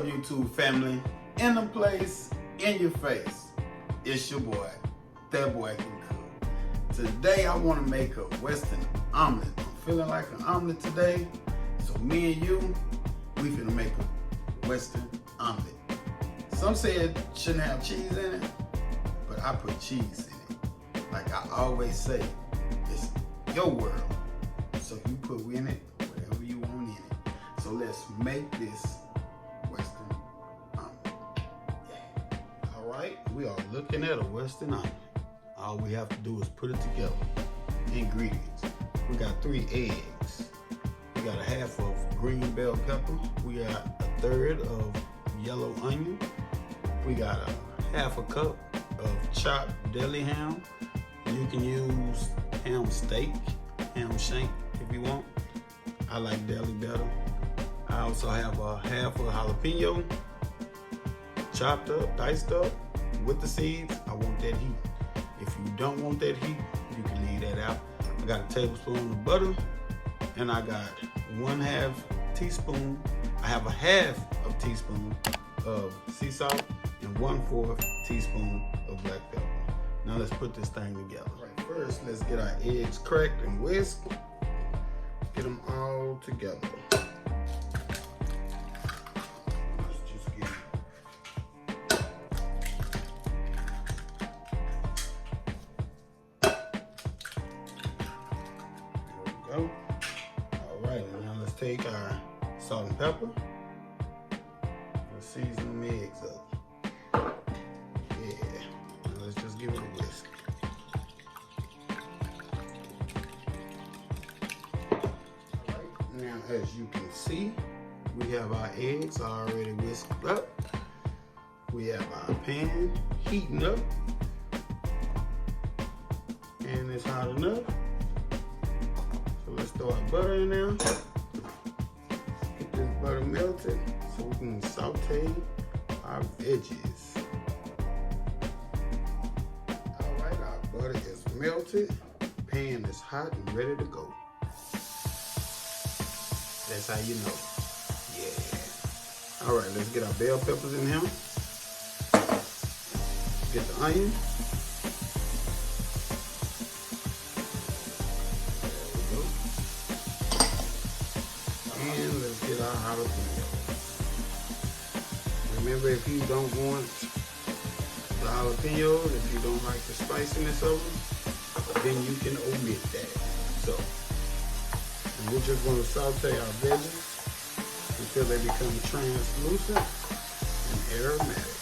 up, YouTube family? In the place, in your face. It's your boy. That boy can cook. Today I want to make a Western omelet. I'm feeling like an omelet today. So me and you, we finna make a Western omelet. Some say it shouldn't have cheese in it, but I put cheese in it. Like I always say, it's your world. So you put in it whatever you want in it. So let's make this Western omelet. Yeah. All right, we are looking at a Western omelet. All we have to do is put it together. Ingredients. We got 3 eggs. We got a half of green bell pepper. We got a third of yellow onion. We got a half a cup of chopped deli ham. You can use ham steak, ham shank if you want. I like deli better. I also have a half of jalapeno, chopped up, diced up with the seeds. I want that heat. If you don't want that heat, you can leave that out. I got a tablespoon of butter, and I got 1/2 teaspoon. I have a half of teaspoon of sea salt and 1/4 teaspoon of black pepper. Now let's put this thing together. Right, first, let's get our eggs cracked and whisked. Get them all together. Let's just get There we go. All right, and now let's take our salt and pepper. Let's season them eggs up. Yeah, now let's just give it a whisk. Now, as you can see, we have our eggs already whisked up. We have our pan heating up. And it's hot enough. So let's throw our butter in there. Get this butter melted so we can saute our veggies. All right, our butter is melted. Pan is hot and ready to go. That's how you know. Yeah. All right, let's get our bell peppers in here. Get the onion. There we go. And let's get our jalapeno. Remember, if you don't want the jalapenos, if you don't like the spiciness of them, then you can omit that. So. And we're just going to saute our veggies until they become translucent and aromatic.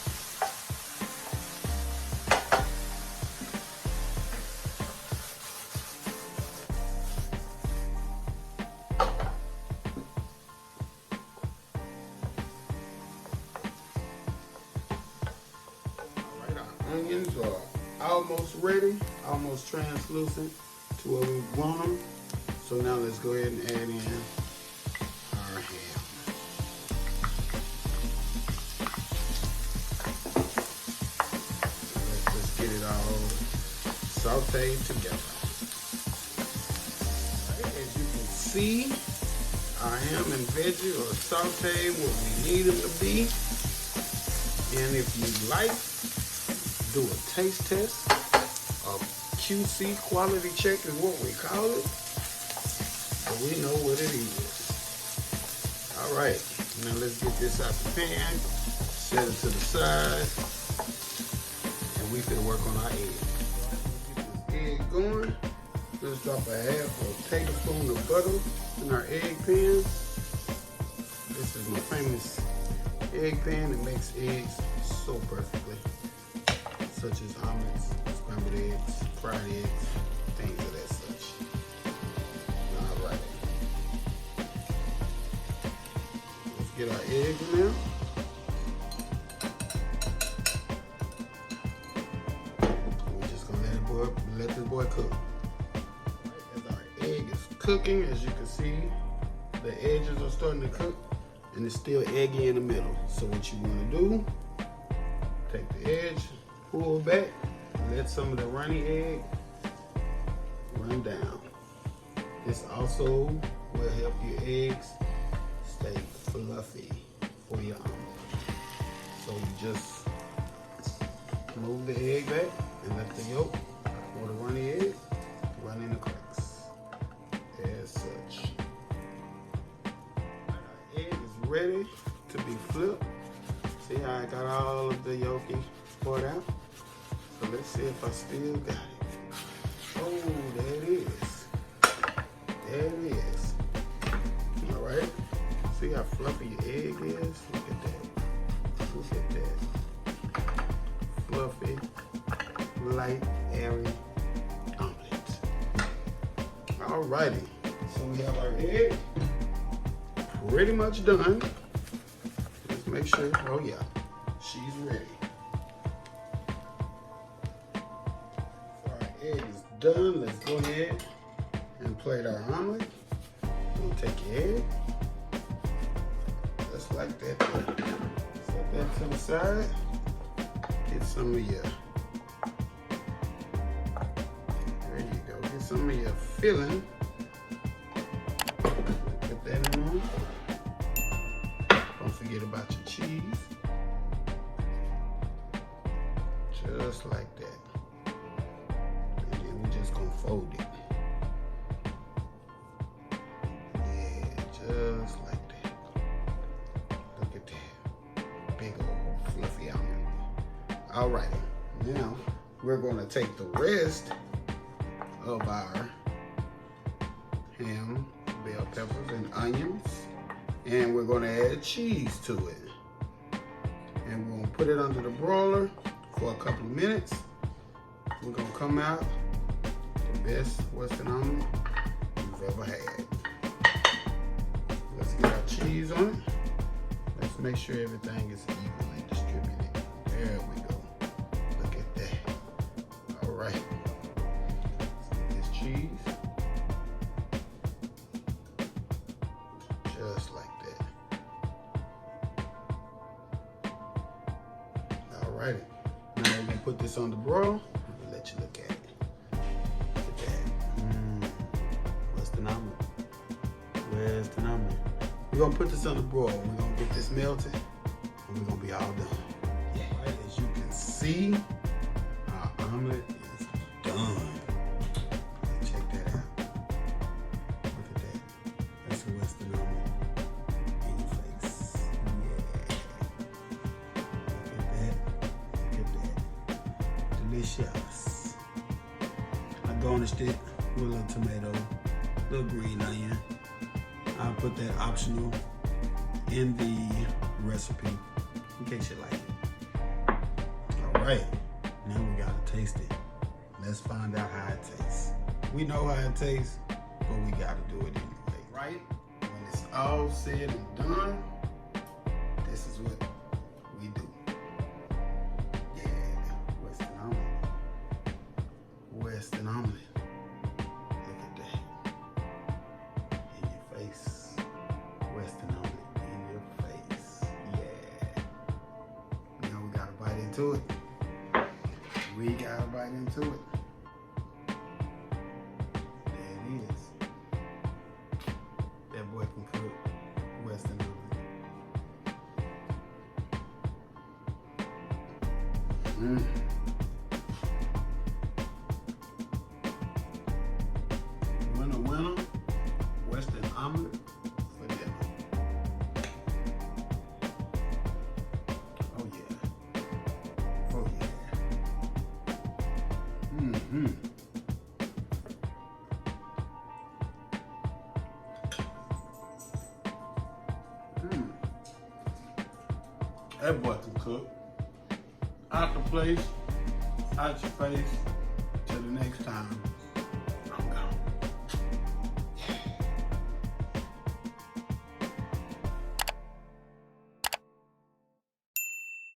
Alright, our onions are almost ready, almost translucent to where we want them. So now let's go ahead and add in our ham. Let's just get it all sauteed together. Right, as you can see, our ham and veggie are sauteed what we need them to be. And if you like, do a taste test. A QC quality check is what we call it. So we know what it is. All right, now let's get this out the pan, set it to the side, and we finna work on our egg. Get this egg going. Let's drop a half a tablespoon of butter in our egg pan. This is my famous egg pan that makes eggs so perfectly, such as omelets, scrambled eggs, fried eggs, things of that such. Get our eggs in there. We're just gonna let this boy cook. As our egg is cooking, as you can see, the edges are starting to cook, and it's still eggy in the middle. So what you want to do? Take the edge, pull back, let some of the runny egg run down. This also will help your eggs stay fluffy for your omelet. So you just move the egg back and let the yolk or the runny egg run in the cracks. As such. Our egg is ready to be flipped. See how I got all of the yolky poured out? So let's see if I still got it. Oh, there it is. There it is. All right. See how fluffy your egg is? Look at that. Look at that. Fluffy, light, airy omelet. All righty. So we have our egg pretty much done. Let's make sure. Oh yeah, she's ready. So our egg is done. Let's go ahead and plate our omelet. We'll take your egg. Just like that. Set that to the side. Get some of your, there you go. Get some of your filling. Put that in there. Don't forget about your cheese. Just like that. And then we're just gonna fold it. Just like that. Look at that. Big old fluffy omelet. Alrighty. Now we're gonna take the rest of our ham, bell peppers, and onions, and we're gonna add cheese to it. And we're gonna put it under the broiler for a couple of minutes. We're gonna come out the best Western omelet you've ever had. Let's get our cheese on it. Let's make sure everything is evenly distributed. There we go. Look at that. All right. Let's get this cheese. Just like that. All righty. Now we're gonna put this on the broil. I'll let you look at it. Look at that. Western omelet. Western omelet. We're gonna put this on the broil. We're gonna get this melted, and we're gonna be all done. Yeah. Right, as you can see, our omelet is done. Check that out. Look at that. That's a Western omelet in your face. Yeah. Look at that. Look at that. Delicious. I garnished it with a little tomato, a little green onion. I'll put that optional in the recipe in case you like it. All right, now we gotta taste it. Let's find out how it tastes. We know how it tastes, but we gotta do it anyway. Right, when it's all said and done, this is what we do. Yeah, Western omelet. Western omelet. Western omelet in your face. Yeah. Now we gotta bite into it. We gotta bite into it. There it is. That boy can cook. Western omelet. Winner, winner. Western omelet. That boy can cook. Out the place, out your face. Till the next time.